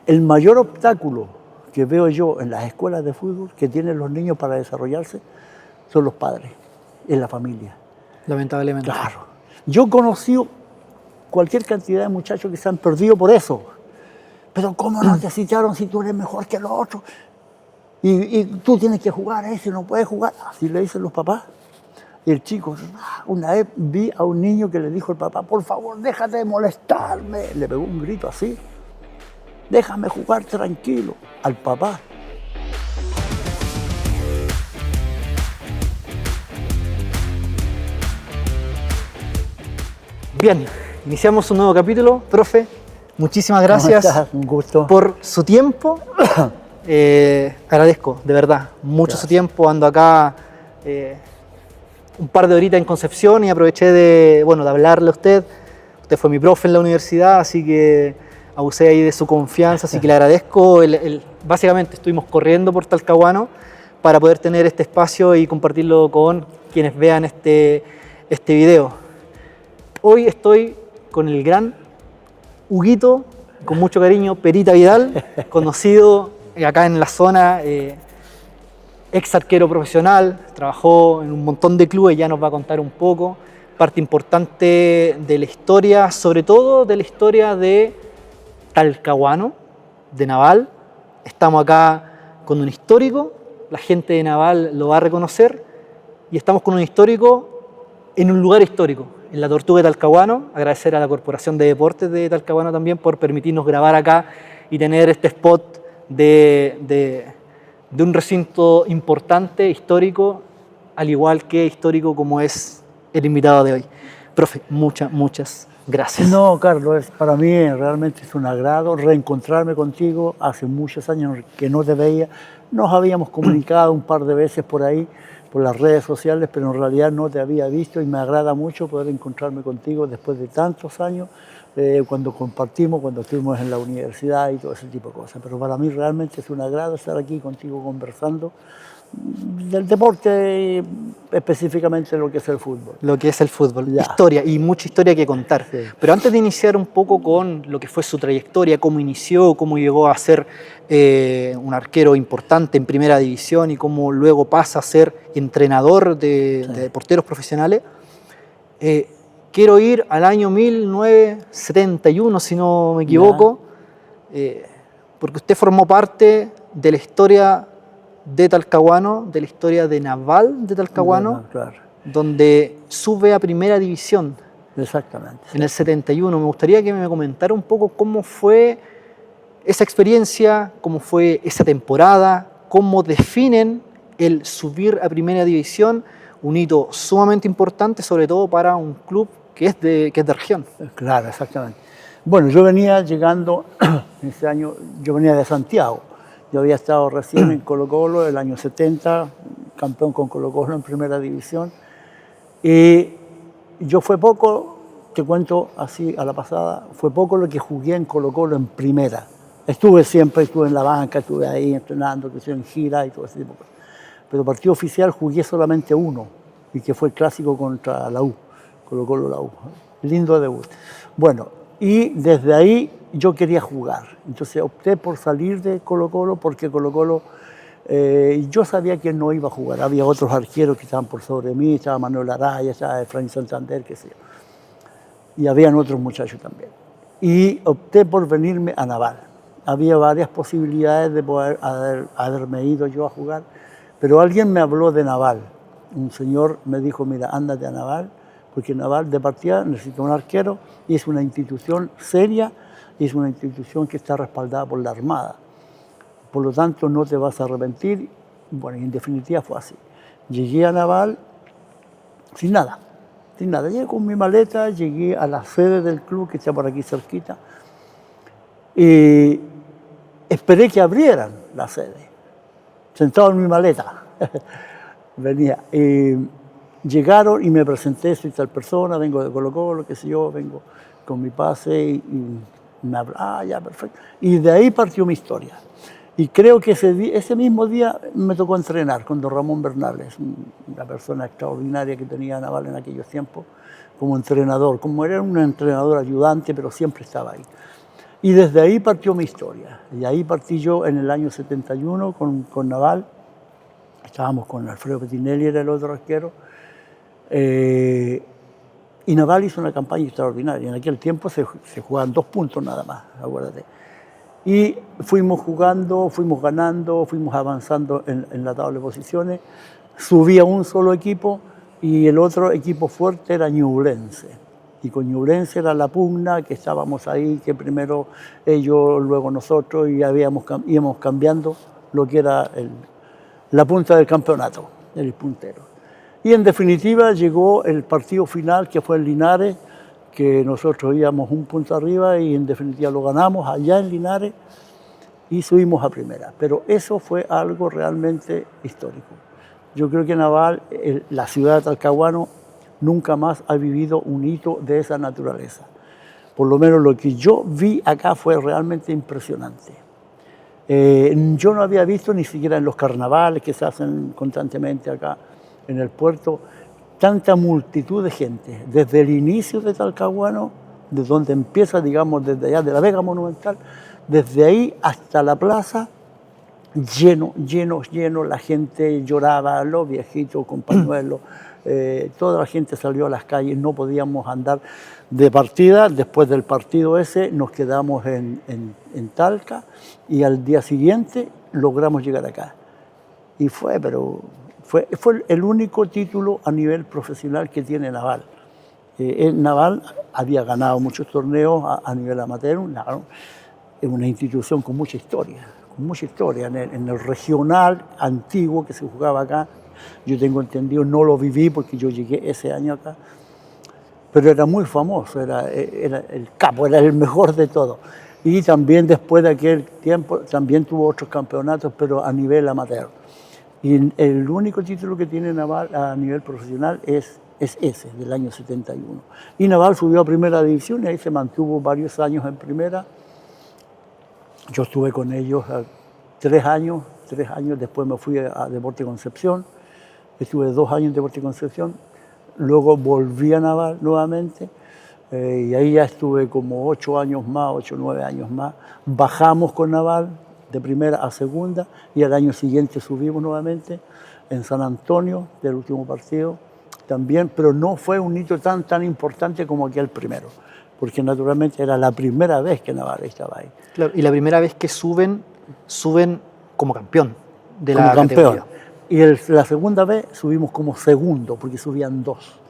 El mayor obstáculo que veo yo en las escuelas de fútbol que tienen los niños para desarrollarse son los padres, en la familia. Lamentablemente. Claro. Yo he conocido cualquier cantidad de muchachos que se han perdido por eso. Pero ¿cómo no te citaron si tú eres mejor que los otros? Y tú tienes que jugar a ese, no puedes jugar. Así le dicen los papás. Y el chico, una vez vi a un niño que le dijo al papá, por favor, déjate de molestarme. Le pegó un grito así. Déjame jugar tranquilo al papá. Bien, iniciamos un nuevo capítulo. Profe, muchísimas gracias. ¿Cómo estás? Un gusto. Por su tiempo. Agradezco, de verdad, mucho Gracias. su tiempo. Ando acá un par de horitas en Concepción y aproveché de hablarle a usted. Usted fue mi profe en la universidad, así que abusé ahí de su confianza, así que le agradezco. Básicamente estuvimos corriendo por Talcahuano para poder tener este espacio y compartirlo con quienes vean este video. Hoy estoy con el gran Huguito, con mucho cariño, Perita Vidal, conocido acá en la zona, ex arquero profesional, trabajó en un montón de clubes, ya nos va a contar un poco, parte importante de la historia, sobre todo de la historia de Talcahuano, de Naval. Estamos acá con un histórico, la gente de Naval lo va a reconocer, y estamos con un histórico en un lugar histórico, en la Tortuga de Talcahuano. Agradecer a la Corporación de Deportes de Talcahuano también por permitirnos grabar acá y tener este spot de un recinto importante, histórico, al igual que histórico como es el invitado de hoy. Profe, muchas gracias. No, Carlos, para mí realmente es un agrado reencontrarme contigo. Hace muchos años que no te veía. Nos habíamos comunicado un par de veces por ahí, por las redes sociales, pero en realidad no te había visto y me agrada mucho poder encontrarme contigo después de tantos años, cuando compartimos, cuando estuvimos en la universidad y todo ese tipo de cosas. Pero para mí realmente es un agrado estar aquí contigo conversando del deporte, específicamente lo que es el fútbol. Lo que es el fútbol, Ya. Historia y mucha historia que contar. Sí. Pero antes de iniciar un poco con lo que fue su trayectoria, cómo inició, cómo llegó a ser un arquero importante en primera división y cómo luego pasa a ser entrenador de porteros profesionales, quiero ir al año 1971, si no me equivoco, porque usted formó parte de la historia de Talcahuano, de la historia de Naval de Talcahuano, Claro. donde sube a primera división. Exactamente. En el 71. Me gustaría que me comentara un poco cómo fue esa experiencia, cómo fue esa temporada, cómo definen el subir a primera división, un hito sumamente importante, sobre todo para un club que es de región. Claro, exactamente. Bueno, yo venía llegando, ese año, yo venía de Santiago. Yo había estado recién en Colo-Colo el año 70, campeón con Colo-Colo en primera división. Y yo fue poco, te cuento así a la pasada, fue poco lo que jugué en Colo-Colo en primera. Estuve en la banca, estuve ahí entrenando, estuve en gira y todo ese tipo de cosas. Pero partido oficial jugué solamente uno, y que fue el clásico contra la U, Colo-Colo la U. Lindo debut. Bueno, y desde ahí yo quería jugar. Entonces opté por salir de Colo-Colo porque Colo-Colo, yo sabía que no iba a jugar. Había otros arqueros que estaban por sobre mí, estaba Manuel Araya, estaba Efraín Santander, qué sé yo. Y habían otros muchachos también. Y opté por venirme a Naval. Había varias posibilidades de poder haberme ido yo a jugar, pero alguien me habló de Naval. Un señor me dijo, mira, ándate a Naval, porque Naval de partida necesita un arquero y es una institución seria y es una institución que está respaldada por la Armada. Por lo tanto, no te vas a arrepentir. Bueno, y en definitiva fue así. Llegué a Naval sin nada. Llegué con mi maleta, llegué a la sede del club, que está por aquí cerquita, y esperé que abrieran la sede, sentado en mi maleta. Venía. Llegaron y me presenté, soy tal persona, vengo de Colo-Colo, qué sé yo, vengo con mi pase y me habla, ya, perfecto. Y de ahí partió mi historia. Y creo que ese mismo día me tocó entrenar con don Ramón Bernales, una persona extraordinaria que tenía Naval en aquellos tiempos, como entrenador. Como era un entrenador ayudante, pero siempre estaba ahí. Y desde ahí partió mi historia. Y ahí partí yo en el año 71 con Naval. Estábamos con Alfredo Petinelli, era el otro arquero. Y Naval hizo una campaña extraordinaria. En aquel tiempo se jugaban 2 puntos nada más, acuérdate. Y fuimos jugando, fuimos ganando, fuimos avanzando en la tabla de posiciones. Subía un solo equipo y el otro equipo fuerte era Ñublense. Y con Ñublense era la pugna, que estábamos ahí, que primero ellos, luego nosotros, y íbamos cambiando lo que era la punta del campeonato, el puntero. Y en definitiva llegó el partido final, que fue en Linares, que nosotros íbamos un punto arriba y en definitiva lo ganamos allá en Linares y subimos a primera. Pero eso fue algo realmente histórico. Yo creo que Naval, la ciudad de Talcahuano, nunca más ha vivido un hito de esa naturaleza. Por lo menos lo que yo vi acá fue realmente impresionante. Yo no había visto ni siquiera en los carnavales que se hacen constantemente acá en el puerto, tanta multitud de gente, desde el inicio de Talcahuano, de donde empieza, digamos, desde allá de la Vega Monumental, desde ahí hasta la plaza, lleno, la gente lloraba, los viejitos con pañuelos, toda la gente salió a las calles, no podíamos andar de partida. Después del partido ese nos quedamos en Talca y al día siguiente logramos llegar acá. Y fue el único título a nivel profesional que tiene Naval. Naval había ganado muchos torneos a nivel amateur, es una institución con mucha historia. En el regional antiguo que se jugaba acá, yo tengo entendido, no lo viví porque yo llegué ese año acá, pero era muy famoso, era el capo, era el mejor de todo. Y también después de aquel tiempo, también tuvo otros campeonatos, pero a nivel amateur. Y el único título que tiene Naval a nivel profesional es ese, del año 71. Y Naval subió a primera división y ahí se mantuvo varios años en primera. Yo estuve con ellos 3 años, después me fui a Deportes Concepción, estuve 2 años en Deportes Concepción, luego volví a Naval nuevamente, y ahí ya estuve como 8 años más, 8 o 9 años más. Bajamos con Naval de primera a segunda y al año siguiente subimos nuevamente en San Antonio, del último partido también, pero no fue un hito tan importante como aquel primero, porque naturalmente era la primera vez que Naval estaba ahí. Claro, y la primera vez que suben como campeón de como la campeón. categoría. Y la segunda vez subimos como segundo, porque subían 2.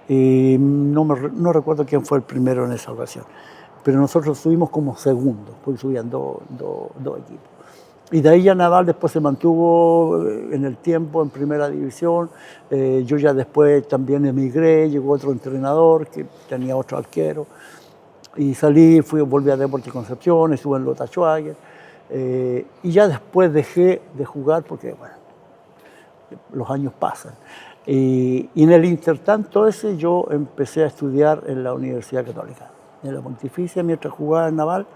Y no recuerdo quién fue el primero en esa ocasión, pero nosotros subimos como segundo, porque subían dos equipos. Y de ahí ya Naval después se mantuvo en el tiempo en primera división. Yo ya después también emigré, llegó otro entrenador que tenía otro arquero. Y volví a Deportes Concepción, estuve en Lota Schwager. Y ya después dejé de jugar porque, bueno, los años pasan. Y en el intertanto ese yo empecé a estudiar en la Universidad Católica, en la Pontificia, mientras jugaba en Naval.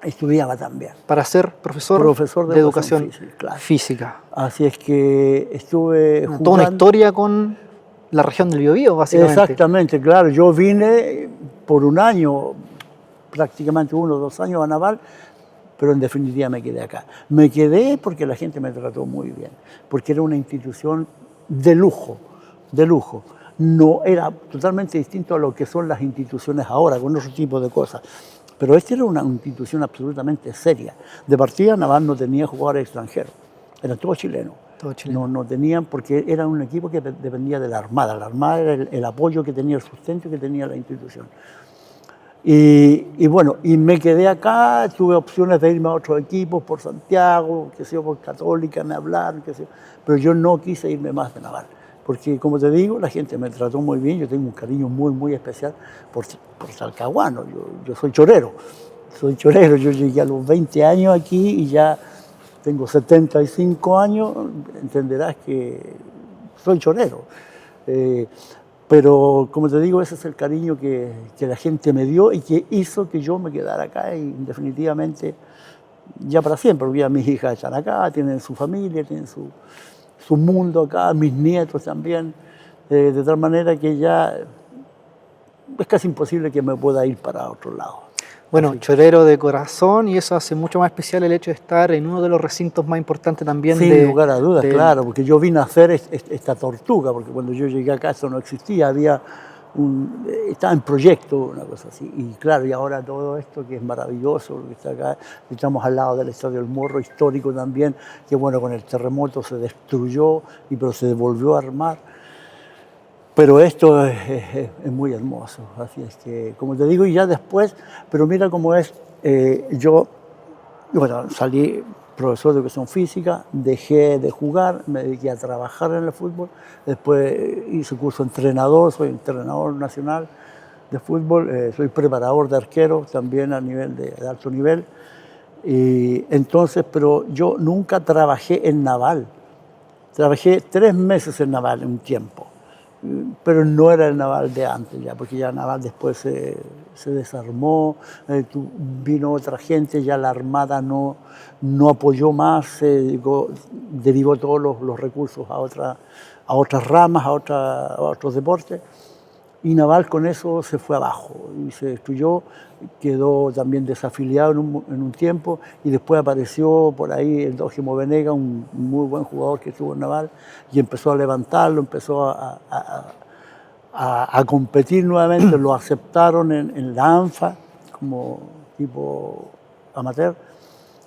Estudiaba también. Para ser profesor de educación física. Así es que estuve jugando. Toda una historia con la región del Biobío, básicamente. Exactamente, claro. Yo vine por un año, prácticamente 1 o 2 años a Naval, pero en definitiva me quedé acá. Me quedé porque la gente me trató muy bien, porque era una institución de lujo, de lujo. No era totalmente distinto a lo que son las instituciones ahora, con otro tipo de cosas. Pero esta era una institución absolutamente seria. De partida, Naval no tenía jugadores extranjeros, eran todos chilenos. No tenían, porque era un equipo que dependía de la Armada. La Armada era el apoyo que tenía, el sustento que tenía la institución. Y bueno, y me quedé acá, tuve opciones de irme a otros equipos, por Santiago, por Católica, me hablaron, pero yo no quise irme más de Naval. Porque, como te digo, la gente me trató muy bien, yo tengo un cariño muy, muy especial por Talcahuano. Yo soy chorero, yo llegué a los 20 años aquí y ya tengo 75 años, entenderás que soy chorero. Pero, como te digo, ese es el cariño que la gente me dio y que hizo que yo me quedara acá y definitivamente ya para siempre, porque ya mis hijas están acá, tienen su familia, tienen su mundo acá, mis nietos también, de tal manera que ya es casi imposible que me pueda ir para otro lado. Bueno, chorero de corazón, y eso hace mucho más especial el hecho de estar en uno de los recintos más importantes también. Sin lugar a dudas, claro, porque yo vine a hacer esta tortuga, porque cuando yo llegué acá eso no existía, estaba en proyecto, una cosa así. Y claro, y ahora todo esto que es maravilloso, lo que está acá, estamos al lado del Estadio El Morro, histórico también, que bueno, con el terremoto se destruyó, pero se volvió a armar. Pero esto es muy hermoso, así es que, como te digo, y ya después, pero mira cómo es, yo, bueno, salí profesor de educación física, dejé de jugar, me dediqué a trabajar en el fútbol, después hice curso de entrenador, soy entrenador nacional de fútbol, soy preparador de arqueros también a nivel de alto nivel, y entonces, pero yo nunca trabajé en Naval, trabajé 3 meses en Naval en un tiempo, pero no era el Naval de antes ya, porque ya Naval después se desarmó, vino otra gente, ya la Armada no apoyó más, derivó todos los recursos a otras ramas, a otros deportes, y Naval con eso se fue abajo y se destruyó, quedó también desafiliado en un tiempo, y después apareció por ahí el Dógimo Venega, un muy buen jugador que estuvo en Naval, y empezó a levantarlo, empezó a competir nuevamente, lo aceptaron en la ANFA como tipo amateur,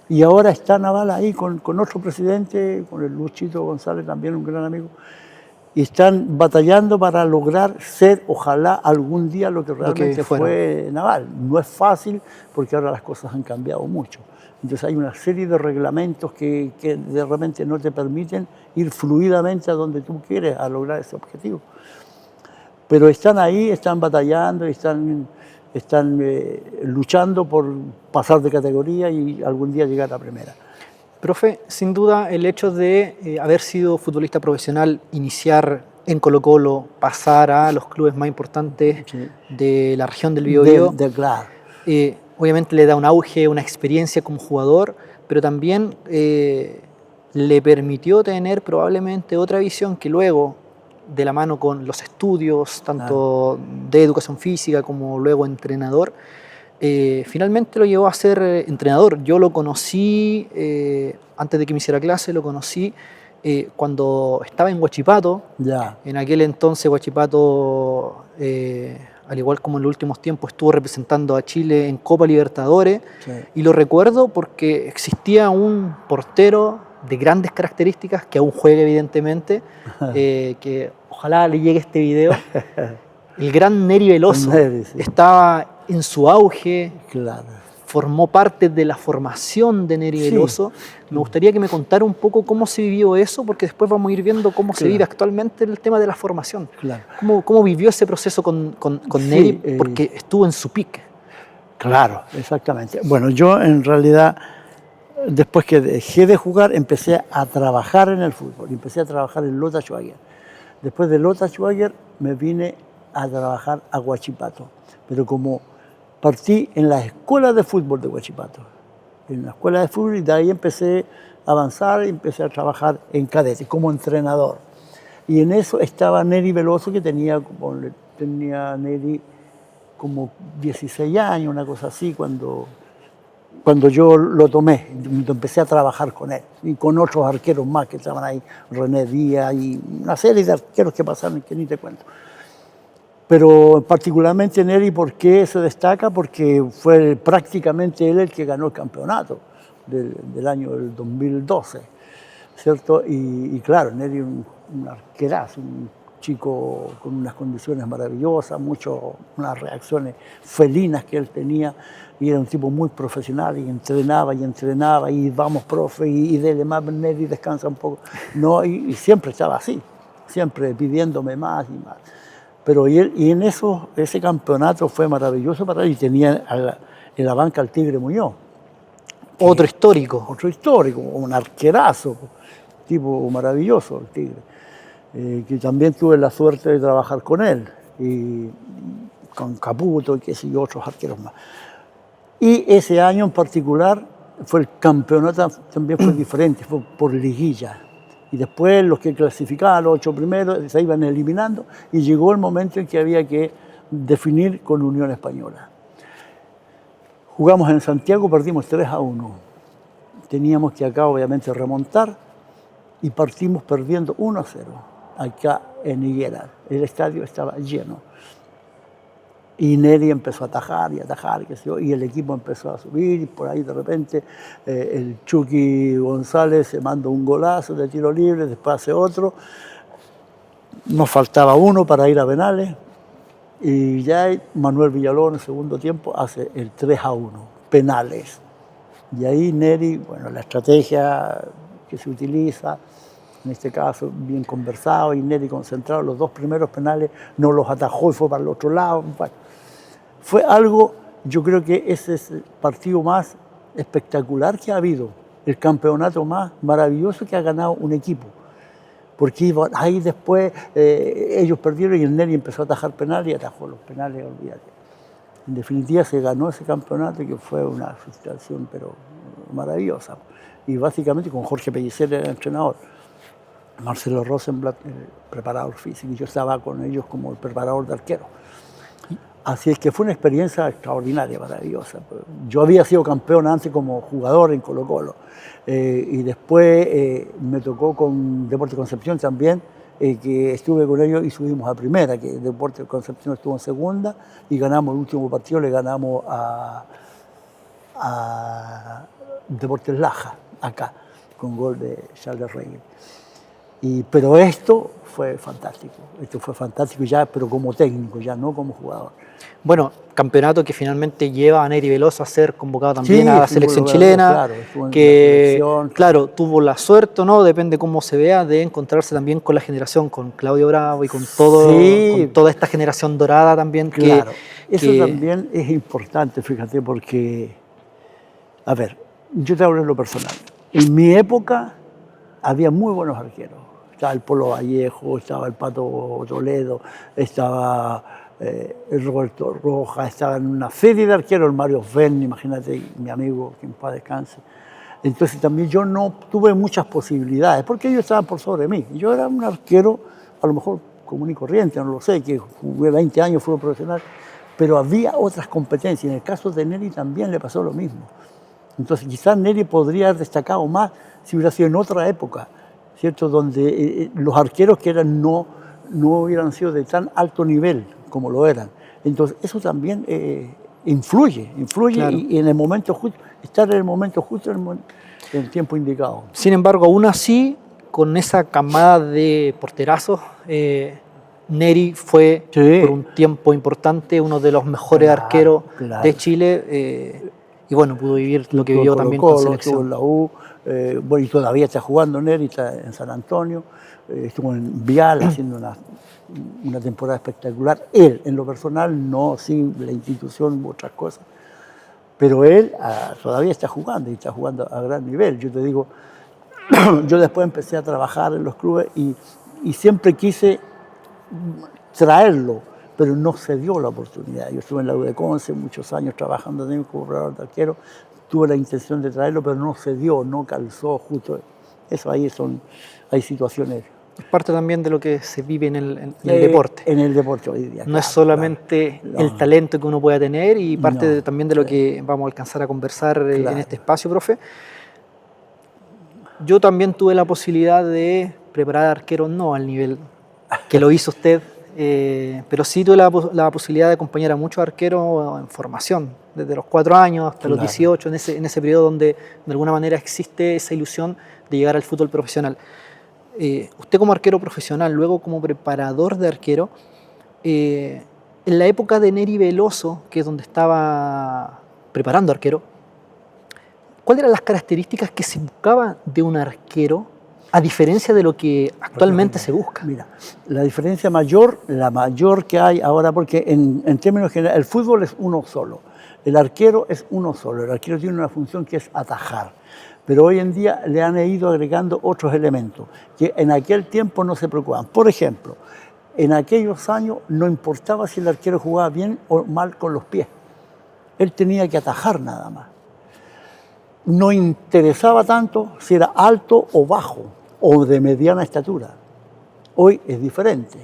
y ahora está Naval ahí con otro presidente, con el Luchito González, también un gran amigo, y están batallando para lograr ser, ojalá, algún día lo que realmente fue Naval. No es fácil porque ahora las cosas han cambiado mucho. Entonces hay una serie de reglamentos que de repente no te permiten ir fluidamente a donde tú quieres a lograr ese objetivo. Pero están ahí, están batallando, están luchando por pasar de categoría y algún día llegar a primera. Profe, sin duda el hecho de haber sido futbolista profesional, iniciar en Colo-Colo, pasar a los clubes más importantes de la región del Biobío, claro. Obviamente le da un auge, una experiencia como jugador, pero también le permitió tener probablemente otra visión que luego, de la mano con los estudios, tanto de educación física como luego entrenador, finalmente lo llevó a ser entrenador. Yo lo conocí, antes de que me hiciera clase, lo conocí cuando estaba en Huachipato. En aquel entonces Huachipato, al igual como en los últimos tiempos, estuvo representando a Chile en Copa Libertadores. Y lo recuerdo porque existía un portero de grandes características, que aún juega evidentemente, que ojalá le llegue este video. El gran Neri Veloso estaba en su auge, formó parte de la formación de Neri Veloso. Me gustaría que me contara un poco cómo se vivió eso, porque después vamos a ir viendo cómo se vive actualmente el tema de la formación. ¿Cómo vivió ese proceso con Neri? Porque estuvo en su pique. Claro, exactamente. Bueno, yo en realidad, después que dejé de jugar, empecé a trabajar en el fútbol. Empecé a trabajar en Lota Schwager. Después de Lota Schwager me vine a trabajar a Huachipato, pero como partí en la escuela de fútbol de Huachipato, en la escuela de fútbol, y de ahí empecé a avanzar y empecé a trabajar en cadete como entrenador. Y en eso estaba Neri Veloso, que tenía Neri como 16 años, una cosa así, cuando yo lo tomé, empecé a trabajar con él y con otros arqueros más que estaban ahí, René Díaz y una serie de arqueros que pasaron que ni te cuento. Pero particularmente Neri, ¿por qué se destaca? Porque fue prácticamente él el que ganó el campeonato del año 2012, ¿cierto? Y claro, Neri un arquerazo, un chico con unas condiciones maravillosas, unas reacciones felinas que él tenía, y era un tipo muy profesional y entrenaba y vamos, profe, y dele más, Neri, descansa un poco. No, y siempre estaba así, siempre pidiéndome más y más. Pero y en ese campeonato fue maravilloso para él, y tenía en la banca al Tigre Muñoz. Otro histórico. Otro histórico, un arquerazo, tipo maravilloso el Tigre. Que también tuve la suerte de trabajar con él, y con Caputo y qué sé yo, otros arqueros más. Y ese año en particular fue el campeonato, también fue diferente, fue por liguilla. Y después los que clasificaban, los 8 primeros, se iban eliminando, y llegó el momento en que había que definir con Unión Española. Jugamos en Santiago, perdimos 3-1. Teníamos que acá obviamente remontar y partimos perdiendo 1-0 acá en Higuera. El estadio estaba lleno. Y Neri empezó a atajar, qué sé yo, y el equipo empezó a subir, y por ahí de repente el Chucky González se manda un golazo de tiro libre, después hace otro. Nos faltaba uno para ir a penales, y ya Manuel Villalobos en el segundo tiempo hace el 3-1, penales. Y ahí Neri, bueno, la estrategia que se utiliza, en este caso bien conversado, y Neri concentrado, los 2 primeros penales no los atajó y fue para el otro lado. Bueno, fue algo, yo creo que ese es el partido más espectacular que ha habido, el campeonato más maravilloso que ha ganado un equipo. Porque ahí después ellos perdieron y el Neri empezó a atajar penales y atajó los penales, olvídate. En definitiva se ganó ese campeonato, que fue una situación pero maravillosa. Y básicamente con Jorge Pellicer el entrenador, Marcelo Rosenblatt el preparador físico, y yo estaba con ellos como el preparador de arquero. Así es que fue una experiencia extraordinaria, maravillosa. Yo había sido campeón antes como jugador en Colo-Colo, y después me tocó con Deportes Concepción también, que estuve con ellos y subimos a primera, que Deportes Concepción estuvo en segunda y ganamos el último partido, le ganamos a Deportes Laja, acá, con gol de Charles Reyes. Pero esto fue fantástico ya, pero como técnico, ya no como jugador. Bueno, campeonato que finalmente lleva a Neri Veloso a ser convocado también a la selección chilena, claro, que claro, tuvo la suerte o no, depende cómo se vea, de encontrarse también con la generación, con Claudio Bravo y con toda esta generación dorada también. Claro, eso también es importante, fíjate, porque, a ver, yo te hablo en lo personal. En mi época había muy buenos arqueros. Estaba el Polo Vallejo, estaba el Pato Toledo, estaba el Roberto Rojas, estaba en una serie de arqueros, el Mario Fern, imagínate, mi amigo, que en paz descanse. Entonces también yo no tuve muchas posibilidades, porque ellos estaban por sobre mí. Yo era un arquero, a lo mejor común y corriente, no lo sé, que jugué 20 años, fútbol profesional, pero había otras competencias. En el caso de Neri también le pasó lo mismo. Entonces quizás Neri podría haber destacado más si hubiera sido en otra época, ¿cierto? Donde los arqueros que eran no hubieran sido de tan alto nivel como lo eran. Entonces eso también influye claro. Y en el momento justo, estar en el momento justo, en el tiempo indicado. Sin embargo, aún así, con esa camada de porterazos, Neri fue por un tiempo importante uno de los mejores arqueros de Chile, y bueno, pudo vivir lo que vivió también con selección. Estuvo en la U, bueno, y todavía está jugando Neri, está en San Antonio, estuvo en Vial haciendo una temporada espectacular. Él, en lo personal, no, sin la institución u otras cosas, pero él todavía está jugando y está jugando a gran nivel. Yo te digo, yo después empecé a trabajar en los clubes y siempre quise traerlo, pero no se dio la oportunidad. Yo estuve en la U de Conce muchos años trabajando también como operador de arquero, tuve la intención de traerlo, pero no se dio, no calzó justo. Eso ahí hay situaciones. Es parte también de lo que se vive en el deporte. En el deporte hoy día. No es solamente el talento que uno pueda tener, y parte también de lo que vamos a alcanzar a conversar en este espacio, profe. Yo también tuve la posibilidad de preparar arqueros, no al nivel que lo hizo usted, pero sí tuve la posibilidad de acompañar a muchos arqueros en formación, desde los 4 años hasta los 18, en ese periodo donde de alguna manera existe esa ilusión de llegar al fútbol profesional. Usted como arquero profesional, luego como preparador de arquero, en la época de Neri Veloso, que es donde estaba preparando arquero, ¿cuáles eran las características que se buscaba de un arquero a diferencia de lo que actualmente se busca? Mira, la diferencia mayor que hay ahora, porque en términos generales el fútbol es uno solo, el arquero es uno solo, el arquero tiene una función que es atajar. Pero hoy en día le han ido agregando otros elementos que en aquel tiempo no se preocupaban. Por ejemplo, en aquellos años no importaba si el arquero jugaba bien o mal con los pies. Él tenía que atajar nada más. No interesaba tanto si era alto o bajo o de mediana estatura. Hoy es diferente.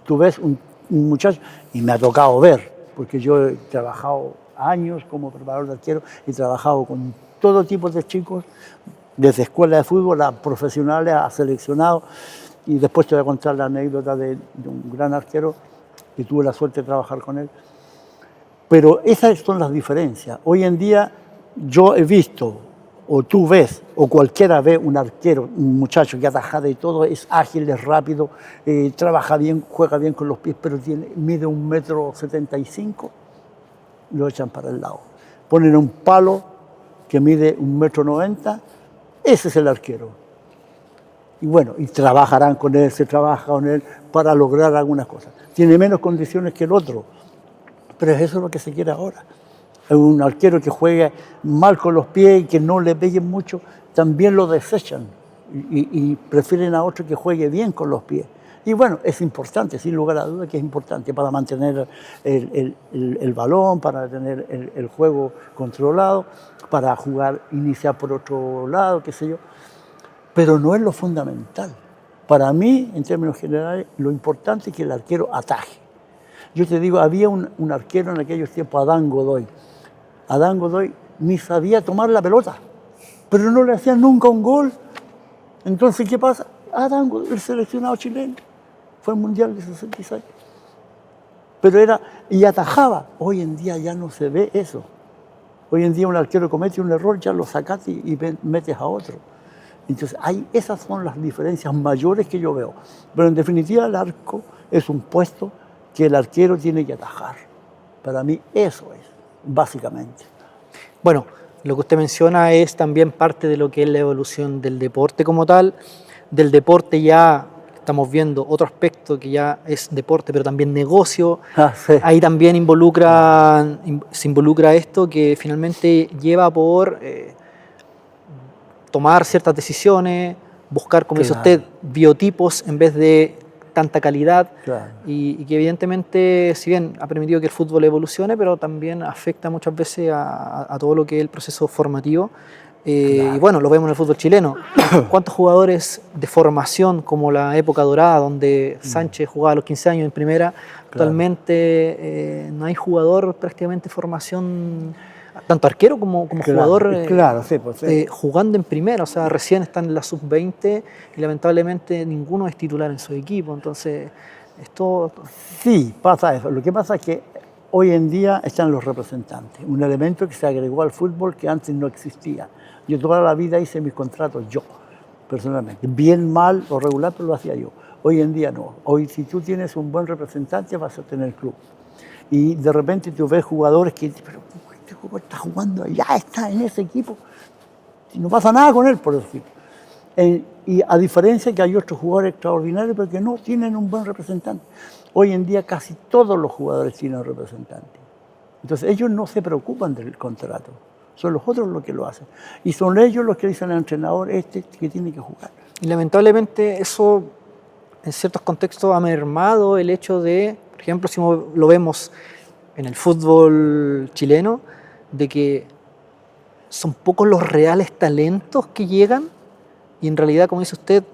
Tú ves un muchacho, y me ha tocado ver, porque yo he trabajado años como preparador de arquero, he trabajado con todo tipo de chicos, desde escuela de fútbol a profesionales, a seleccionados, y después te voy a contar la anécdota de un gran arquero que tuve la suerte de trabajar con él. Pero esas son las diferencias. Hoy en día yo he visto, o tú ves, o cualquiera ve un arquero, un muchacho que ataja de todo, es ágil, es rápido, trabaja bien, juega bien con los pies, pero mide 1,75 m, lo echan para el lado. Ponen un palo que mide 1,90 m, ese es el arquero. Y bueno, y trabajarán con él, se trabaja con él para lograr algunas cosas. Tiene menos condiciones que el otro, pero eso es lo que se quiere ahora. Un arquero que juegue mal con los pies y que no le peguen mucho, también lo desechan y prefieren a otro que juegue bien con los pies. Y bueno, es importante, sin lugar a dudas que es importante para mantener el balón, para tener el juego controlado, para jugar, iniciar por otro lado, qué sé yo. Pero no es lo fundamental. Para mí, en términos generales, lo importante es que el arquero ataje. Yo te digo, había un arquero en aquellos tiempos, Adán Godoy. Adán Godoy ni sabía tomar la pelota, pero no le hacían nunca un gol. Entonces, ¿qué pasa? Adán Godoy, el seleccionado chileno, fue al Mundial de 66. Pero y atajaba. Hoy en día ya no se ve eso. Hoy en día un arquero comete un error, ya lo sacas y metes a otro. Entonces, esas son las diferencias mayores que yo veo. Pero en definitiva, el arco es un puesto que el arquero tiene que atajar. Para mí eso es, básicamente. Bueno, lo que usted menciona es también parte de lo que es la evolución del deporte como tal. Del deporte ya estamos viendo otro aspecto que ya es deporte, pero también negocio. Sí. Ahí también se involucra esto que finalmente lleva por tomar ciertas decisiones, buscar, como dice usted, biotipos en vez de tanta calidad, y que evidentemente, si bien ha permitido que el fútbol evolucione, pero también afecta muchas veces a todo lo que es el proceso formativo. Y bueno, lo vemos en el fútbol chileno. ¿Cuántos jugadores de formación, como la época dorada, donde Sánchez jugaba a los 15 años en primera, actualmente no hay jugador prácticamente de formación, tanto arquero como jugador, jugando en primera? O sea, recién están en la sub-20 y lamentablemente ninguno es titular en su equipo. Entonces, esto... Sí, pasa eso. Lo que pasa es que hoy en día están los representantes, un elemento que se agregó al fútbol que antes no existía. Yo toda la vida hice mis contratos yo, personalmente. Bien, mal o regular, pero lo hacía yo. Hoy en día no. Hoy, si tú tienes un buen representante, vas a tener club. Y de repente tú ves jugadores que dicen, pero este jugador está jugando allá, está en ese equipo. Y no pasa nada con él, por decirlo. Y a diferencia que hay otros jugadores extraordinarios, pero que no tienen un buen representante. Hoy en día casi todos los jugadores tienen representantes. Entonces ellos no se preocupan del contrato. Son los otros los que lo hacen. Y son ellos los que dicen al entrenador que tiene que jugar. Y lamentablemente eso, en ciertos contextos, ha mermado el hecho de, por ejemplo, si lo vemos en el fútbol chileno, de que son pocos los reales talentos que llegan y en realidad, como dice usted,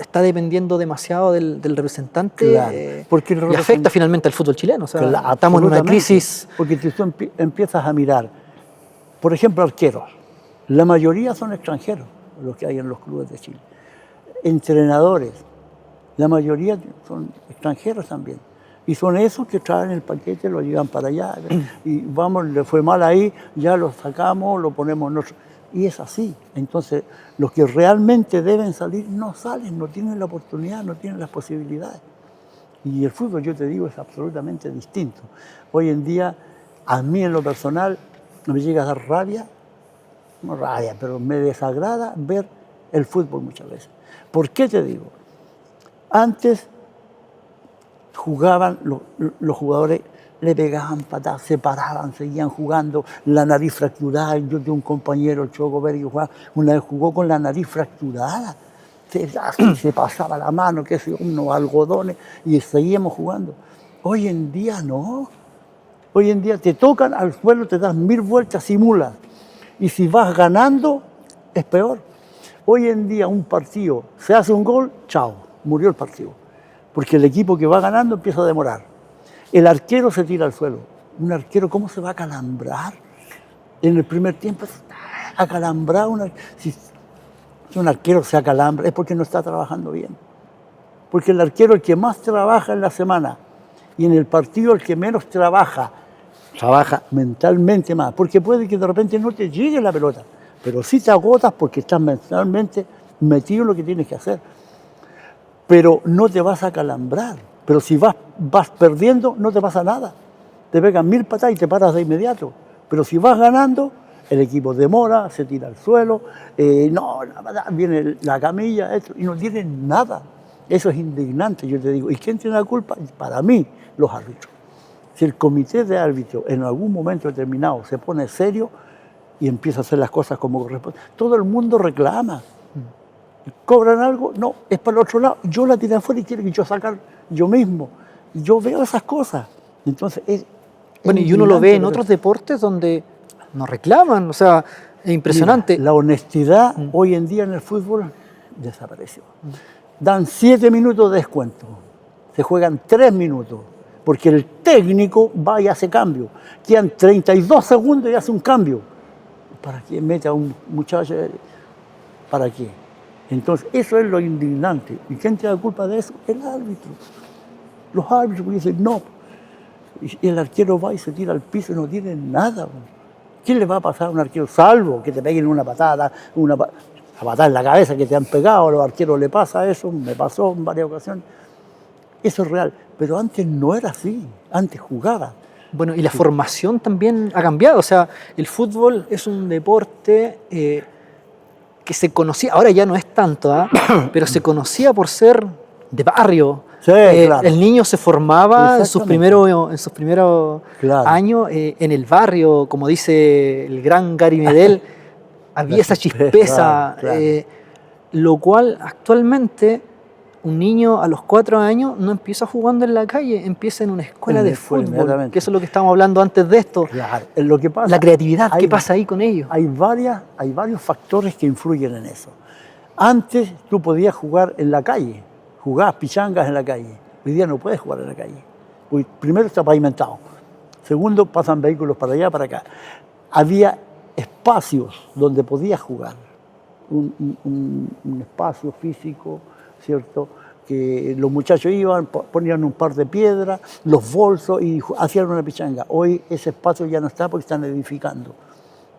está dependiendo demasiado del representante, porque y afecta finalmente al fútbol chileno. O sea, estamos en una crisis. Porque si tú empiezas a mirar, por ejemplo, arqueros, la mayoría son extranjeros, los que hay en los clubes de Chile. Entrenadores, la mayoría son extranjeros también. Y son esos que traen el paquete, lo llevan para allá. Y vamos, le fue mal ahí, ya lo sacamos, lo ponemos nosotros. Y es así. Entonces, los que realmente deben salir no salen, no tienen la oportunidad, no tienen las posibilidades. Y el fútbol, yo te digo, es absolutamente distinto. Hoy en día, a mí en lo personal, me llega a dar rabia, no rabia, pero me desagrada ver el fútbol muchas veces. ¿Por qué te digo? Antes jugaban los jugadores, le pegaban patadas, se paraban, seguían jugando, la nariz fracturada. Yo tengo un compañero, el Choco Verde, una vez jugó con la nariz fracturada. Se pasaba la mano, qué sé yo, unos algodones, y seguíamos jugando. Hoy en día no. Hoy en día te tocan al suelo, te das 1000 vueltas, simulas. Y si vas ganando, es peor. Hoy en día un partido, se hace un gol, chao, murió el partido. Porque el equipo que va ganando empieza a demorar. El arquero se tira al suelo. Un arquero, ¿cómo se va a acalambrar? En el primer tiempo, acalambrar. Si un arquero se acalambra es porque no está trabajando bien. Porque el arquero, el que más trabaja en la semana, y en el partido el que menos trabaja mentalmente más. Porque puede que de repente no te llegue la pelota, pero sí te agotas porque estás mentalmente metido en lo que tienes que hacer. Pero no te vas a acalambrar. Pero si vas perdiendo, no te pasa nada. Te pegan 1000 patadas y te paras de inmediato. Pero si vas ganando, el equipo demora, se tira al suelo, viene la camilla, y no tienen nada. Eso es indignante, yo te digo. ¿Y quién tiene la culpa? Para mí, los árbitros. Si el comité de árbitros en algún momento determinado se pone serio y empieza a hacer las cosas como corresponde, todo el mundo reclama. ¿Cobran algo? No, es para el otro lado. Yo la tiré afuera y quiero que yo sacar yo mismo. Yo veo esas cosas. Entonces, bueno, y uno lo ve en otros deportes donde no reclaman, o sea, es impresionante. Mira, la honestidad hoy en día en el fútbol desapareció. Dan 7 minutos de descuento, se juegan 3 minutos, porque el técnico va y hace cambio. Quedan 32 segundos y hace un cambio. ¿Para qué mete a un muchacho? ¿Para qué? Entonces, eso es lo indignante. ¿Y quién tiene la culpa de eso? El árbitro. Los árbitros dicen no. Y el arquero va y se tira al piso y no tiene nada. ¿Qué le va a pasar a un arquero? Salvo que te peguen una patada, la patada en la cabeza que te han pegado, a los arqueros le pasa eso, me pasó en varias ocasiones. Eso es real. Pero antes no era así. Antes jugaba. Bueno, y la formación también ha cambiado. O sea, el fútbol es un deporte que se conocía, ahora ya no es tanto, pero se conocía por ser de barrio. Sí, claro. El niño se formaba en sus primeros claro. años en el barrio, como dice el gran Gary Medel, había esa chispeza, claro. lo cual actualmente un niño a los 4 años no empieza jugando en la calle, empieza en una escuela de fútbol, que eso es lo que estábamos hablando antes de esto. Claro. Lo que pasa, la creatividad, ¿qué pasa ahí con ellos? Hay varios factores que influyen en eso. Antes tú podías jugar en la calle, jugabas pichangas en la calle. Hoy día no puedes jugar en la calle. Primero está pavimentado. Segundo, pasan vehículos para allá, para acá. Había espacios donde podías jugar. Un espacio físico, ¿cierto? Que los muchachos iban, ponían un par de piedras, los bolsos y hacían una pichanga. Hoy ese espacio ya no está porque están edificando.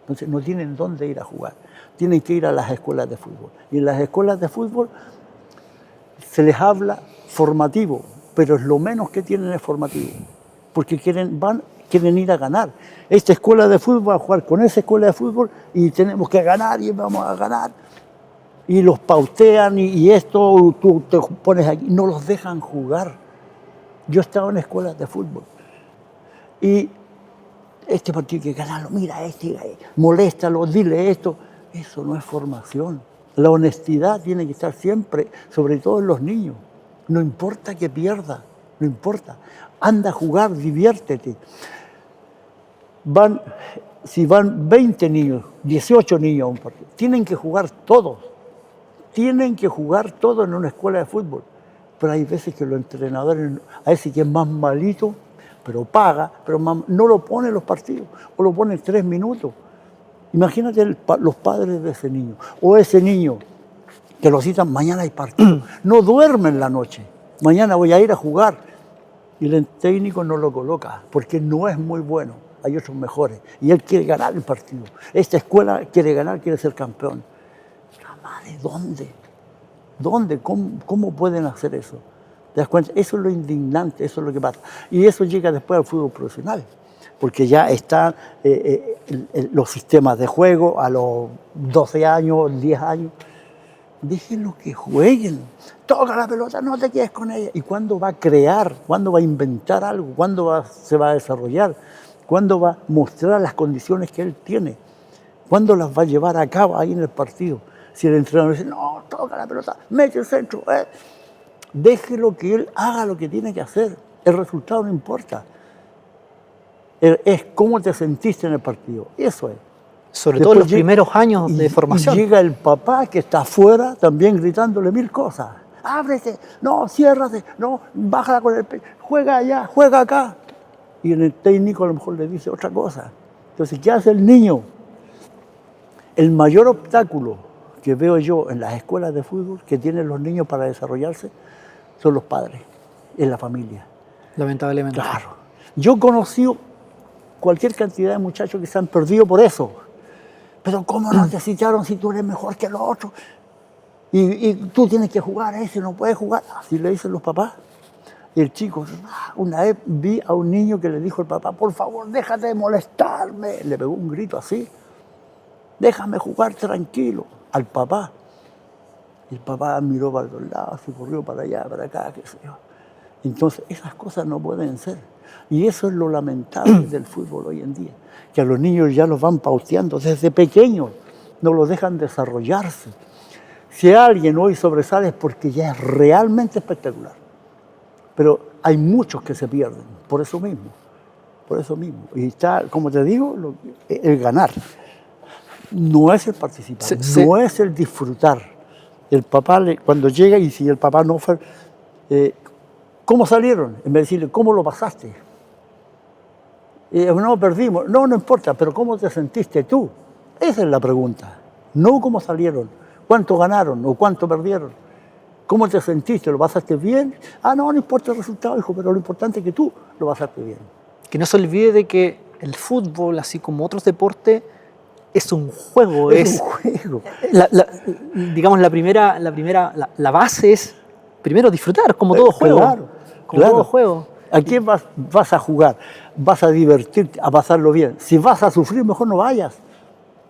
Entonces no tienen dónde ir a jugar. Tienen que ir a las escuelas de fútbol. Y en las escuelas de fútbol se les habla formativo, pero es lo menos que tienen es formativo. Porque quieren ir a ganar. Esta escuela de fútbol va a jugar con esa escuela de fútbol y tenemos que ganar y vamos a ganar. Y los pautean y esto, tú te pones aquí, no los dejan jugar. Yo estaba en escuelas de fútbol y este partido hay que ganarlo, mira, moléstalo, dile esto. Eso no es formación. La honestidad tiene que estar siempre, sobre todo en los niños. No importa que pierda, no importa. Anda a jugar, diviértete. Si van 20 niños, 18 niños a un partido, tienen que jugar todos. Tienen que jugar todos en una escuela de fútbol. Pero hay veces que los entrenadores, a ese que es más malito, pero paga, pero no lo pone en los partidos, o lo pone en 3 minutos. Imagínate los padres de ese niño, o ese niño que lo citan, mañana hay partido. No duerme en la noche, mañana voy a ir a jugar. Y el técnico no lo coloca, porque no es muy bueno, hay otros mejores. Y él quiere ganar el partido. Esta escuela quiere ganar, quiere ser campeón. ¿De dónde? ¿Dónde? ¿Cómo pueden hacer eso? ¿Te das cuenta? Eso es lo indignante, eso es lo que pasa. Y eso llega después al fútbol profesional, porque ya están los sistemas de juego a los 12 años, 10 años. Déjenlos que jueguen. Toca la pelota, no te quedes con ella. ¿Y cuándo va a crear? ¿Cuándo va a inventar algo? ¿Cuándo se va a desarrollar? ¿Cuándo va a mostrar las condiciones que él tiene? ¿Cuándo las va a llevar a cabo ahí en el partido? Si el entrenador dice, no, toca la pelota, mete el centro, déjelo que él haga lo que tiene que hacer. El resultado no importa. Es cómo te sentiste en el partido. Eso es. Sobre todo en los primeros años de formación. Y llega el papá que está afuera también gritándole 1000 cosas. Ábrete, no, ciérrate, no, bájala con el pecho, juega allá, juega acá. y el técnico a lo mejor le dice otra cosa. Entonces, ¿qué hace el niño? El mayor obstáculo que veo yo en las escuelas de fútbol que tienen los niños para desarrollarse son los padres, es la familia. Lamentablemente. Claro. Yo he conocido cualquier cantidad de muchachos que se han perdido por eso. Pero ¿cómo no te citaron si tú eres mejor que los otros? Y tú tienes que jugar a ese, no puedes jugar. Así le dicen los papás. Y el chico, una vez vi a un niño que le dijo al papá, por favor, déjate de molestarme. Le pegó un grito así. Déjame jugar tranquilo al papá. Y el papá miró para los lados, se corrió para allá, para acá, qué sé yo. Entonces, esas cosas no pueden ser. Y eso es lo lamentable del fútbol hoy en día, que a los niños ya los van pauteando desde pequeños, no los dejan desarrollarse. Si alguien hoy sobresale es porque ya es realmente espectacular. Pero hay muchos que se pierden, por eso mismo. Por eso mismo. Y está, como te digo, el ganar. No es el participar, no es el disfrutar. El papá, cuando llega y si el papá no fue... ¿Cómo salieron? En vez de decirle, ¿cómo lo pasaste? No, perdimos. No, no importa, pero ¿cómo te sentiste tú? Esa es la pregunta. No cómo salieron, cuánto ganaron o cuánto perdieron. ¿Cómo te sentiste? ¿Lo pasaste bien? Ah, no, no importa el resultado, hijo, pero lo importante es que tú lo pasaste bien. Que no se olvide de que el fútbol, así como otros deportes, es un juego. Es un juego. Digamos, la base es primero disfrutar, como todo juego. Claro, como todo juego. ¿A quién vas a jugar? Vas a divertirte, a pasarlo bien. Si vas a sufrir, mejor no vayas.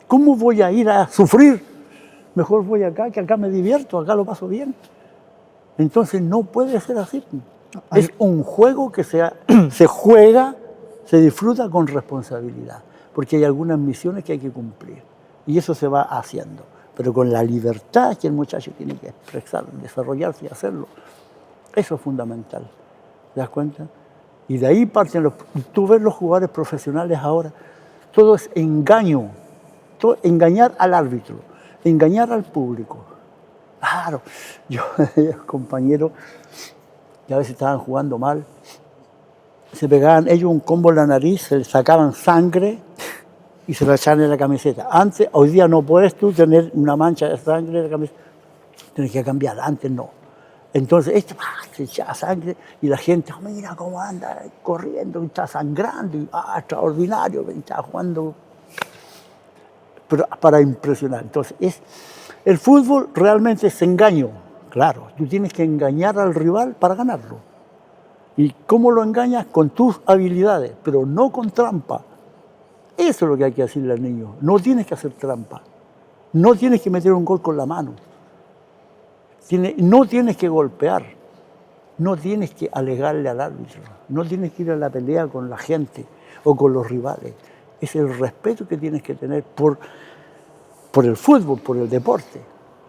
¿Cómo voy a ir a sufrir? Mejor voy acá, que acá me divierto, acá lo paso bien. Entonces no puede ser así. Es un juego que se juega, se disfruta con responsabilidad, porque hay algunas misiones que hay que cumplir. Y eso se va haciendo, pero con la libertad que el muchacho tiene que expresar, desarrollarse y hacerlo. Eso es fundamental. ¿Te das cuenta? Y de ahí parten tú ves los jugadores profesionales ahora, todo es engaño, engañar al árbitro, engañar al público. Claro, yo, compañeros, que a veces estaban jugando mal, se pegaban ellos un combo en la nariz, se les sacaban sangre y se la echaban en la camiseta. Antes, hoy día no puedes tú tener una mancha de sangre en la camiseta, tienes que cambiar, antes no. Entonces, se echaba sangre y la gente, oh, mira cómo anda corriendo, está sangrando, y, extraordinario, está jugando, pero para impresionar. Entonces, el fútbol realmente es engaño, claro, tú tienes que engañar al rival para ganarlo. ¿Y cómo lo engañas? Con tus habilidades, pero no con trampa. Eso es lo que hay que decirle al niño, no tienes que hacer trampa, no tienes que meter un gol con la mano. No tienes que golpear, no tienes que alegarle al árbitro, no tienes que ir a la pelea con la gente o con los rivales. Es el respeto que tienes que tener por el fútbol, por el deporte,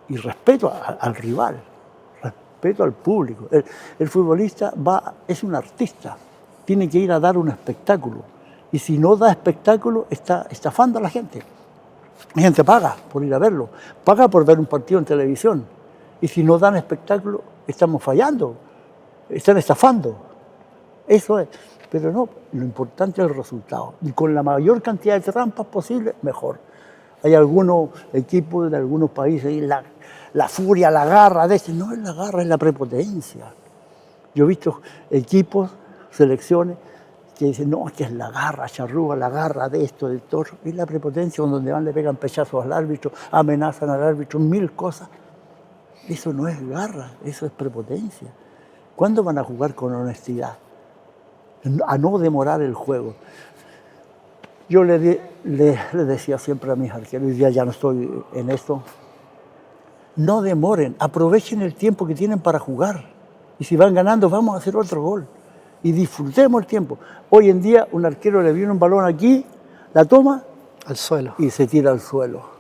y respeto al rival, respeto al público. El futbolista es un artista, tiene que ir a dar un espectáculo, y si no da espectáculo está estafando a la gente. La gente paga por ir a verlo, paga por ver un partido en televisión. Y si no dan espectáculo, estamos fallando, están estafando. Eso es. Pero no, lo importante es el resultado. Y con la mayor cantidad de trampas posible, mejor. Hay algunos equipos de algunos países, y la furia, la garra de ese. No es la garra, es la prepotencia. Yo he visto equipos, selecciones, que dicen, no, es que es la garra, charrúa, la garra de esto, de todo. Es la prepotencia donde van, le pegan pechazos al árbitro, amenazan al árbitro, mil cosas. Eso no es garra, eso es prepotencia. ¿Cuándo van a jugar con honestidad? A no demorar el juego. Yo le decía siempre a mis arqueros, hoy día ya no estoy en esto, no demoren, aprovechen el tiempo que tienen para jugar. Y si van ganando, vamos a hacer otro gol. Y disfrutemos el tiempo. Hoy en día un arquero le viene un balón aquí, la toma al suelo y se tira al suelo.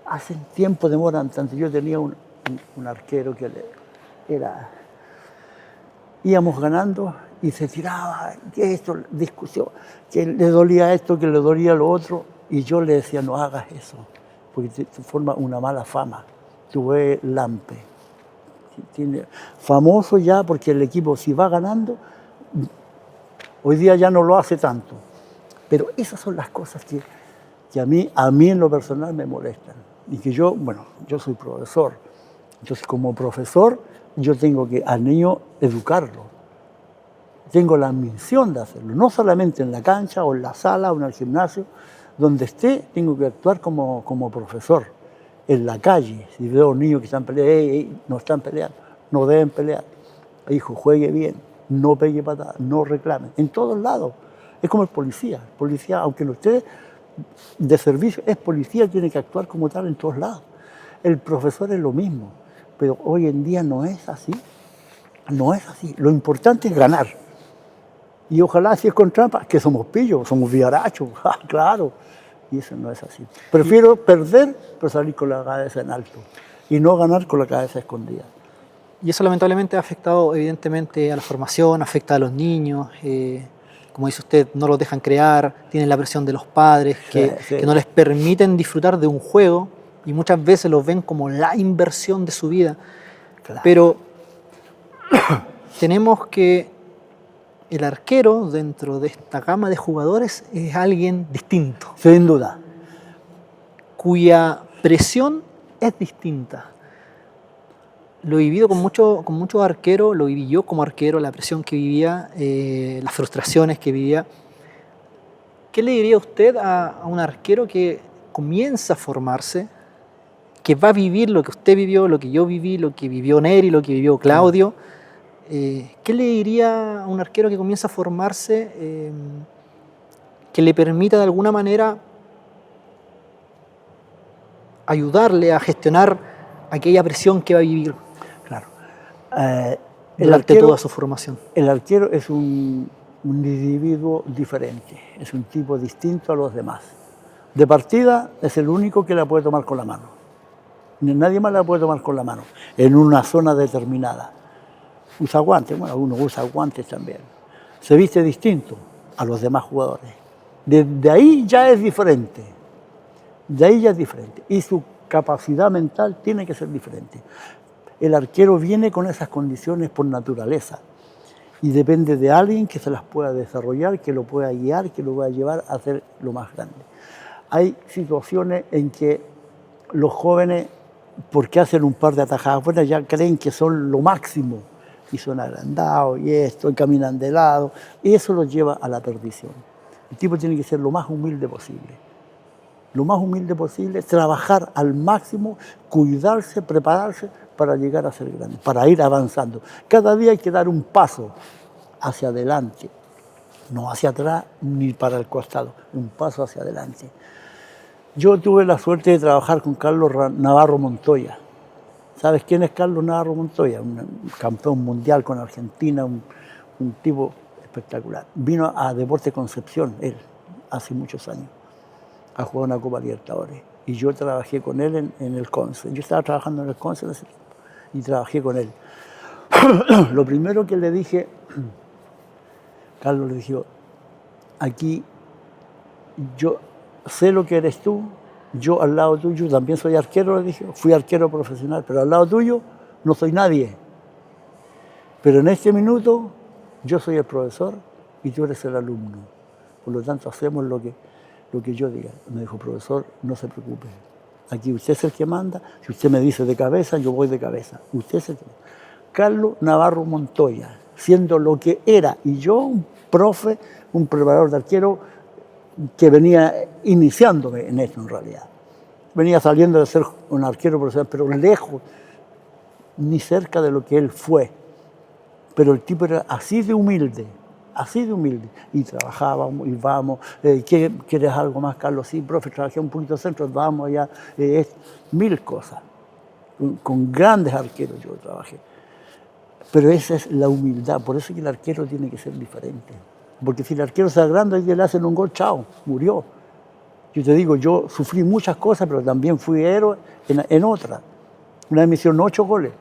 Hace tiempo demoran tanto. Yo tenía un arquero que íbamos ganando y se tiraba, que esto, discusión, que le dolía esto, que le dolía lo otro, y yo le decía, no hagas eso, porque te forma una mala fama. Tú ves Lampe, famoso ya porque el equipo, si va ganando, Hoy día ya no lo hace tanto. Pero esas son las cosas que a mí en lo personal me molestan. Y que yo soy profesor. Entonces, como profesor, yo tengo que al niño educarlo. Tengo la misión de hacerlo. No solamente en la cancha o en la sala o en el gimnasio. Donde esté, tengo que actuar como profesor. En la calle, si veo niños que están peleando, no están peleando, no deben pelear. Hijo, juegue bien, no pegue patadas, no reclame. En todos lados. Es como el policía. El policía, aunque no esté de servicio, es policía, tiene que actuar como tal en todos lados. El profesor es lo mismo, pero hoy en día no es así. No es así. Lo importante es ganar. Y ojalá, si es con trampa, que somos pillos, somos viarachos, claro. Y eso no es así. Prefiero perder, pero salir con la cabeza en alto. Y no ganar con la cabeza escondida. Y eso lamentablemente ha afectado evidentemente a la formación, afecta a los niños. Como dice usted, no los dejan crear, tienen la presión de los padres que no les permiten disfrutar de un juego y muchas veces los ven como la inversión de su vida. Claro. Pero tenemos que el arquero dentro de esta gama de jugadores es alguien distinto. Sin duda. Cuya presión es distinta. Lo he vivido con muchos arqueros, lo viví yo como arquero, la presión que vivía, las frustraciones que vivía. ¿Qué le diría usted a un arquero que comienza a formarse, que va a vivir lo que usted vivió, lo que yo viví, lo que vivió Neri, lo que vivió Claudio? ¿Qué le diría a un arquero que comienza a formarse que le permita de alguna manera ayudarle a gestionar aquella presión que va a vivir? Claro. Durante toda su formación. El arquero es un individuo diferente, es un tipo distinto a los demás. De partida es el único que la puede tomar con la mano. Nadie más la puede tomar con la mano, en una zona determinada. Usa guantes, bueno, uno usa guantes también. Se viste distinto a los demás jugadores. De ahí ya es diferente. De ahí ya es diferente. Y su capacidad mental tiene que ser diferente. El arquero viene con esas condiciones por naturaleza y depende de alguien que se las pueda desarrollar, que lo pueda guiar, que lo pueda llevar a ser lo más grande. Hay situaciones en que los jóvenes, porque hacen un par de atajadas buenas, ya creen que son lo máximo y son agrandados y esto, y caminan de lado, y eso los lleva a la perdición. El tipo tiene que ser lo más humilde posible. Lo más humilde posible, trabajar al máximo, cuidarse, prepararse para llegar a ser grande, para ir avanzando. Cada día hay que dar un paso hacia adelante, no hacia atrás ni para el costado, un paso hacia adelante. Yo tuve la suerte de trabajar con Carlos Navarro Montoya. ¿Sabes quién es Carlos Navarro Montoya? Un campeón mundial con Argentina, un tipo espectacular. Vino a Deportes Concepción, él, hace muchos años, a jugar una Copa Libertadores. Y yo trabajé con él en el Conce. Yo estaba trabajando en el Conce en ese tiempo y trabajé con él. Lo primero que le dije, Carlos le dije, aquí yo sé lo que eres tú, yo al lado tuyo también soy arquero, le dije, fui arquero profesional, pero al lado tuyo no soy nadie. Pero en este minuto yo soy el profesor y tú eres el alumno. Por lo tanto, hacemos lo que yo diga. Me dijo, profesor, no se preocupe. Aquí usted es el que manda. Si usted me dice de cabeza, yo voy de cabeza. Usted es el que manda. Carlos Navarro Montoya, siendo lo que era, y yo un profe, un preparador de arquero que venía iniciándome en esto en realidad. Venía saliendo de ser un arquero profesional, pero lejos, ni cerca de lo que él fue. Pero el tipo era así de humilde. Y trabajábamos, y vamos, ¿quieres algo más, Carlos? Sí, profe, trabajé un poquito centro, vamos allá, mil cosas. Con grandes arqueros yo trabajé. Pero esa es la humildad, por eso es que el arquero tiene que ser diferente. Porque si el arquero se agranda y le hacen un gol, chao, murió. Yo te digo, yo sufrí muchas cosas, pero también fui héroe en otra. Una vez me hicieron 8 goles.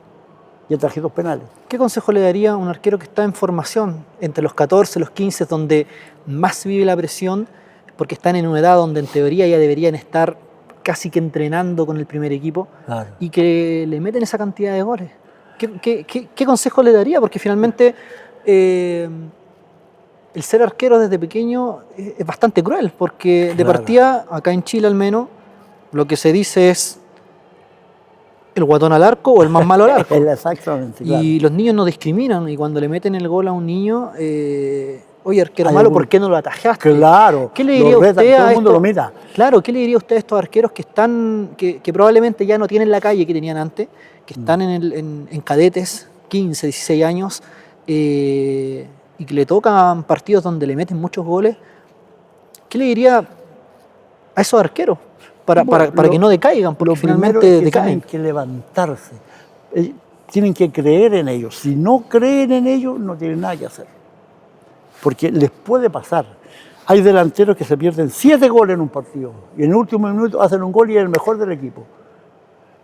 Y atajé 2 penales. ¿Qué consejo le daría a un arquero que está en formación, entre los 14 y los 15, donde más se vive la presión, porque están en una edad donde en teoría ya deberían estar casi que entrenando con el primer equipo, claro, y que le meten esa cantidad de goles? ¿Qué consejo le daría? Porque finalmente el ser arquero desde pequeño es bastante cruel, porque de Claro. partida, acá en Chile al menos, lo que se dice es el guatón al arco o el más malo al arco. Exactamente, claro. Y los niños no discriminan, y cuando le meten el gol a un niño, oye, arquero Hay malo, algún- ¿por qué no lo atajaste? Claro, ¿Qué le lo diría retan, usted todo a el mundo esto? lo mira. Claro, ¿qué le diría usted a estos arqueros que están, que probablemente ya no tienen la calle que tenían antes, que están en cadetes, 15, 16 años, y que le tocan partidos donde le meten muchos goles? ¿Qué le diría a esos arqueros para Bueno, que no decaigan? Porque Lo primero finalmente es que decaen. tienen que levantarse. Tienen que creer en ellos. Si no creen en ellos, no tienen nada que hacer. Porque les puede pasar. Hay delanteros que se pierden 7 goles en un partido y en el último minuto hacen un gol y es el mejor del equipo.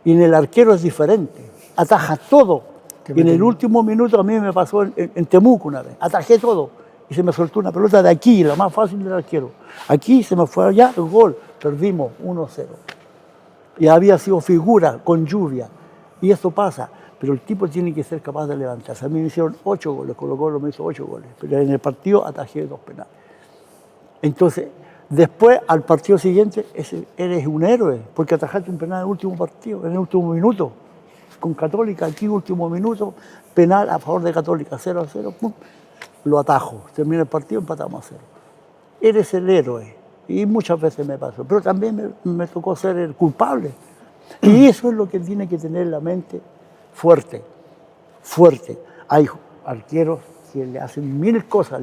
Y en el arquero es diferente. Ataja todo. Y en el último minuto a mí me pasó en Temuco una vez. Atajé todo y se me soltó una pelota de aquí, la más fácil del arquero. Aquí se me fue allá el gol. Perdimos 1-0. Y había sido figura con lluvia. Y eso pasa. Pero el tipo tiene que ser capaz de levantarse. A mí me hicieron 8 goles, Colo-Colo me hizo 8 goles. Pero en el partido atajé 2 penales. Entonces, después, al partido siguiente, eres un héroe, porque atajaste un penal en el último partido, en el último minuto. Con Católica, aquí último minuto, penal a favor de Católica, 0-0, pum, lo atajo. Termina el partido, empatamos a 0. Eres el héroe. Y muchas veces me pasó. Pero también me tocó ser el culpable. Y eso es lo que tiene que tener la mente fuerte. Fuerte. Hay arqueros que le hacen 1000 cosas,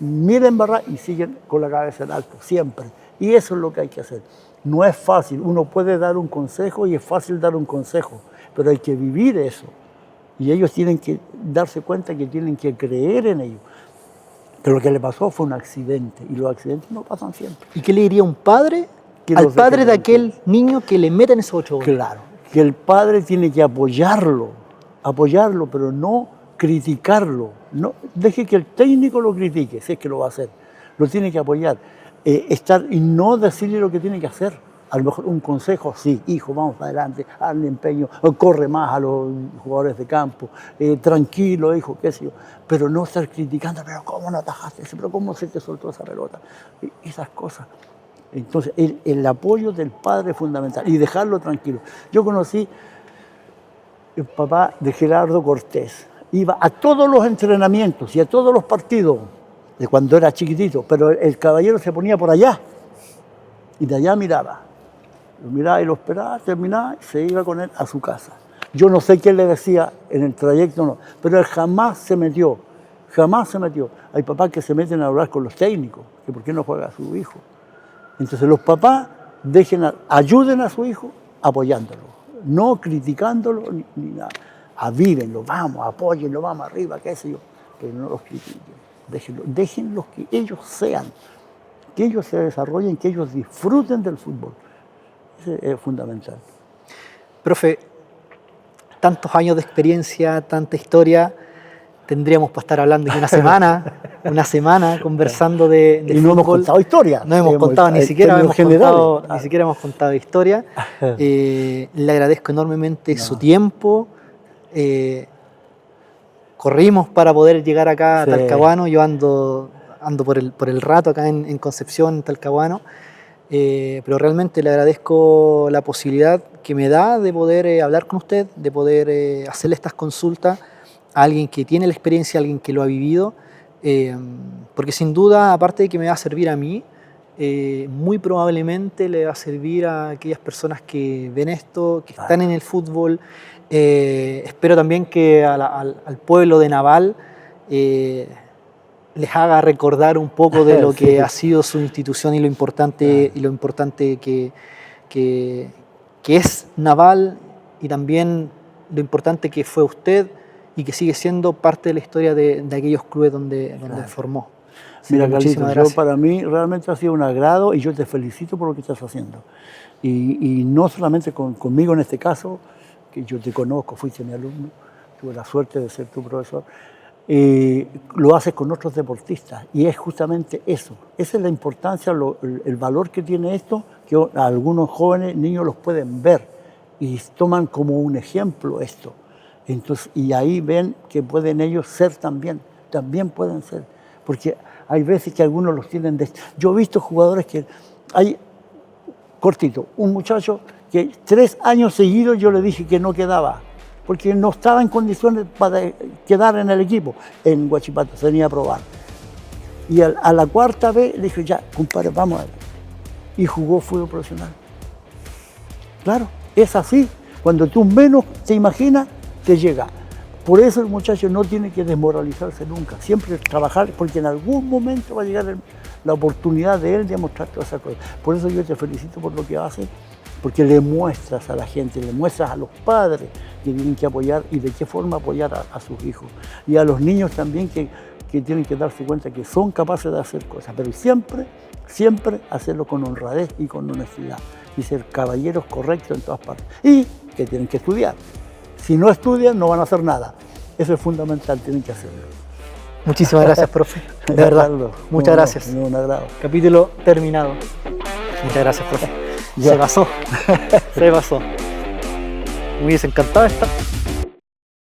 mil embarrar y siguen con la cabeza en alto, siempre. Y eso es lo que hay que hacer. No es fácil. Uno puede dar un consejo y es fácil dar un consejo, pero hay que vivir eso. Y ellos tienen que darse cuenta que tienen que creer en ello. Que lo que le pasó fue un accidente y los accidentes no pasan siempre. ¿Y qué le diría un padre Que al los padre de deje aquel niño que le meten esos 8 goles? Claro, que el padre tiene que apoyarlo, pero no criticarlo. No, deje que el técnico lo critique, si es que lo va a hacer. Lo tiene que apoyar. Y no decirle lo que tiene que hacer. A lo mejor un consejo, sí, hijo, vamos para adelante, hazle empeño, corre más a los jugadores de campo, tranquilo, hijo, qué sé yo. Pero no estar criticando, pero ¿cómo no atajaste? Pero ¿cómo se te soltó esa pelota? Esas cosas. Entonces, el apoyo del padre es fundamental y dejarlo tranquilo. Yo conocí el papá de Gerardo Cortés. Iba a todos los entrenamientos y a todos los partidos de cuando era chiquitito, pero el caballero se ponía por allá y de allá miraba. Lo miraba y lo esperaba, terminaba y se iba con él a su casa. Yo no sé qué le decía en el trayecto, no, pero él jamás se metió, jamás se metió. Hay papás que se meten a hablar con los técnicos, que por qué no juega a su hijo. Entonces los papás ayuden a su hijo apoyándolo, no criticándolo ni nada. Avívenlo, vamos, apóyenlo, vamos arriba, qué sé yo, pero no los critiquen. Déjenlos que ellos sean, que ellos se desarrollen, que ellos disfruten del fútbol. Eso es fundamental. Profe, tantos años de experiencia, tanta historia, tendríamos para estar hablando de una semana conversando de y no hemos contado historia. No hemos contado, ni siquiera hemos contado historia. Le agradezco enormemente su tiempo. Corrimos para poder llegar acá a Talcahuano. Yo ando por el rato acá en Concepción, en Talcahuano. Pero realmente le agradezco la posibilidad que me da de poder hablar con usted, de poder hacerle estas consultas a alguien que tiene la experiencia, a alguien que lo ha vivido, porque sin duda, aparte de que me va a servir a mí, muy probablemente le va a servir a aquellas personas que ven esto, que están en el fútbol. Espero también que al pueblo de Naval les haga recordar un poco de lo que ha sido su institución y lo importante, que es Naval, y también lo importante que fue usted y que sigue siendo parte de la historia de aquellos clubes donde formó. Mira, Carlitos, para mí realmente ha sido un agrado y yo te felicito por lo que estás haciendo. Y no solamente conmigo en este caso, que yo te conozco, fuiste mi alumno, tuve la suerte de ser tu profesor. Lo haces con otros deportistas y es justamente eso. Esa es la importancia, el valor que tiene esto, que algunos jóvenes, niños los pueden ver y toman como un ejemplo esto. Entonces, y ahí ven que pueden ellos ser también pueden ser. Porque Hay veces que algunos los tienen Yo he visto jugadores que hay, cortito, un muchacho que 3 años seguidos yo le dije que no quedaba, porque no estaba en condiciones para quedar en el equipo. En Huachipato se venía a probar. Y a la 4ª vez le dije, ya, compadre, vamos a ver. Y jugó fútbol profesional. Claro, es así. Cuando tú menos te imaginas, te llega. Por eso el muchacho no tiene que desmoralizarse nunca. Siempre trabajar, porque en algún momento va a llegar la oportunidad de él de mostrar todas esas cosas. Por eso yo te felicito por lo que haces, porque le muestras a la gente, le muestras a los padres que tienen que apoyar y de qué forma apoyar a sus hijos. Y a los niños también que tienen que darse cuenta que son capaces de hacer cosas, pero siempre hacerlo con honradez y con honestidad y ser caballeros correctos en todas partes. Y que tienen que estudiar. Si no estudian, no van a hacer nada. Eso es fundamental, tienen que hacerlo. Muchísimas gracias, profe. De verdad, Carlos, muchas gracias. Un agrado. Capítulo terminado. Muchas gracias, profe. Ya. Se pasó. Se pasó. Me hubiese encantado estar